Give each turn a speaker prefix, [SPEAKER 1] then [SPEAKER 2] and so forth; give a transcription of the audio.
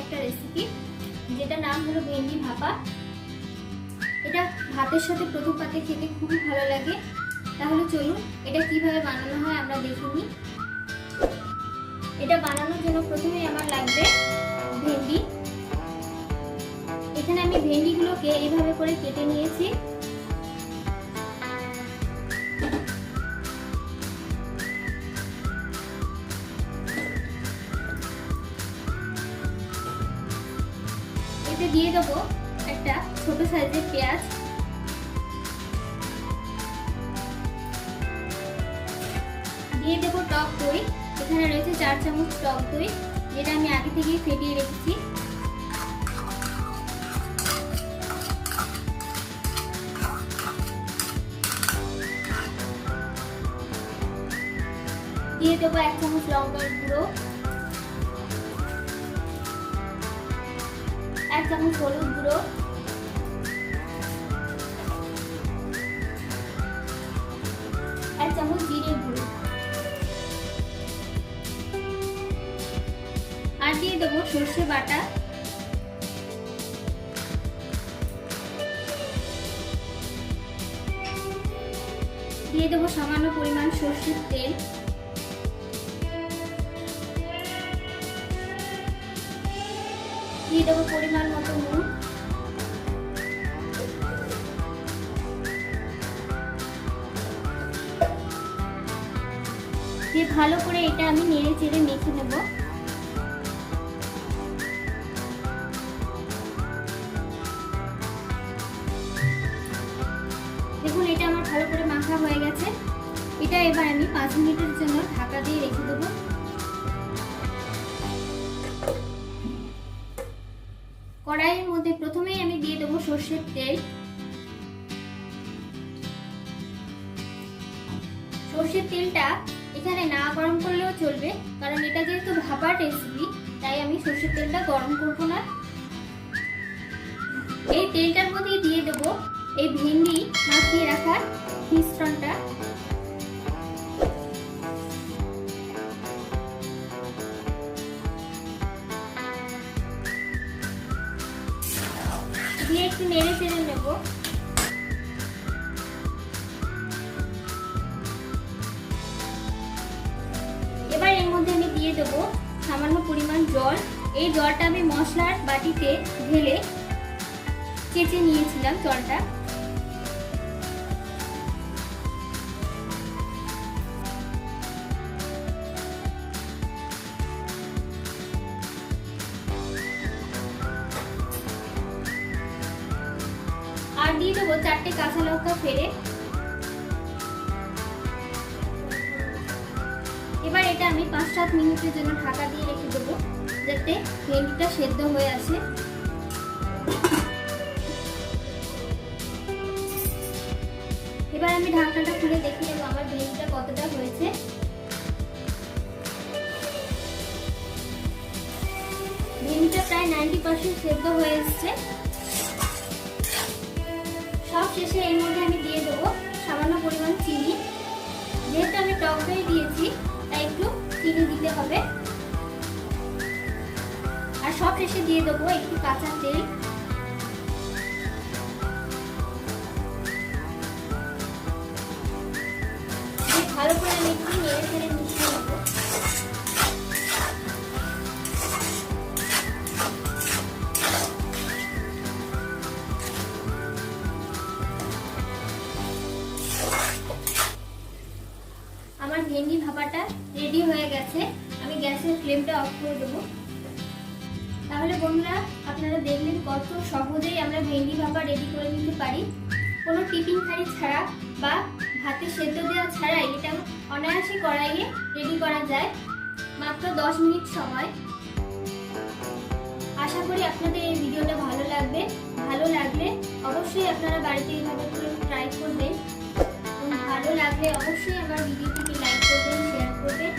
[SPEAKER 1] একটা রেসিপি, যেটা নাম হলো ভেন্ডি ভাপা। এটা ভাতের সাথে প্রথম পাতে খেতে খুবই ভালো লাগে। তাহলে চলুন এটা কিভাবে বানানো হয় আমরা দেখে নিই। এটা বানানোর জন্য প্রথমেই আমার লাগবে ভেন্ডি। এখানে আমি ভেন্ডিগুলোকে এইভাবে করে কেটে নিয়েছি। এতে দিয়ে দেবো একটা ছোট সাইজের পেঁয়াজ, দিয়ে দেবো টক দই। এখানে রয়েছে 4 চামচ টক দই, যেটা আমি আগে থেকেই ফেটিয়ে রেখেছি। দিয়ে দেবো 1 চামচ লঙ্কার গুঁড়ো, 1 চামচ হলুদ গুঁড়ো, 1 চামচ জিরে গুঁড়ো, আর দিয়ে দেবো সর্ষে বাটা, দিয়ে দেবো সামান্য পরিমাণ সর্ষের তেল, দিয়ে দেবো পরিমাণ মতো নুন, দিয়ে ভালো করে এটা আমি নেড়ে চেড়ে মেখে নেব। দেখুন এটা আমার ভালো করে মাখা হয়ে গেছে। এটা এবার আমি 5 মিনিটের জন্য ঢাকা দিয়ে রেখে দেবো। কড়াইয়ের মধ্যে প্রথমেই আমি দিয়ে দেবো সর্ষের তেল। সর্ষের তেলটা এখানে না গরম করলেও চলবে, কারণ এটা যেহেতু ভাপার রেসিপি, তাই আমি সর্ষের তেলটা গরম করব না। এই তেলটার মধ্যে দিয়ে দেবো এই ভেন্ডি মাখিয়ে রাখার মিশ্রণটা। দিয়ে একটু নেড়ে চেড়ে নেব। এবার এর মধ্যে আমি দিয়ে দেবো সামান্য পরিমাণ জল। এই জলটা আমি মশলার বাটিতে ঢেলে চেঁচে নিয়েছিলাম জলটা। আর দিয়ে দেবো 4টে কাঁচা লঙ্কা ফেলে। এবার এটা আমি 5-7 মিনিটের জন্য ঢাকা দিয়ে রেখে দেবো, যাতে ভেন্ডিটা সেদ্ধ হয়ে আসে। এবার আমি ঢাকনাটা খুলে দেখে নেবো আমার ভেন্ডিটা কতটা হয়েছে। ভেন্ডিটা প্রায় 90% সেদ্ধ হয়ে এসছে। সব শেষে এর মধ্যে আমি দিয়ে দেবো সামান্য পরিমাণ চিনি। যেহেতু আমি টক দই দিয়েছি, তাই একটু চিনি দিতে হবে। আর সব শেষে দিয়ে দেবো একটু কাঁচা তেল। ভালো করে আমি একটু নেড়ে চেড়ে মিশিয়ে নেবো। আমার ভেন্ডি ভাপাটা রেডি হয়ে গেছে। আমি গ্যাসের ফ্লেমটা অফ করে দেবো। তাহলে বন্ধুরা, আপনারা দেখলেন কত সহজেই আমরা ভেন্ডি ভাপা রেডি করে নিতে পারি। কোনো টিফিন থালি ছাড়া বা ভাতে সেদ্ধ দেওয়া ছাড়াই এটা অনায়াসে কড়াইয়ে রেডি করা যায়, মাত্র 10 মিনিট সময়। আশা করি আপনাদের এই ভিডিওটা ভালো লাগবে। ভালো লাগলে অবশ্যই আপনারা বাড়িতে এইভাবে করে ট্রাই করবেন। ভালো লাগলে অবশ্যই আমার ভিডিওটিকে লাইক করবেন, শেয়ার করবেন।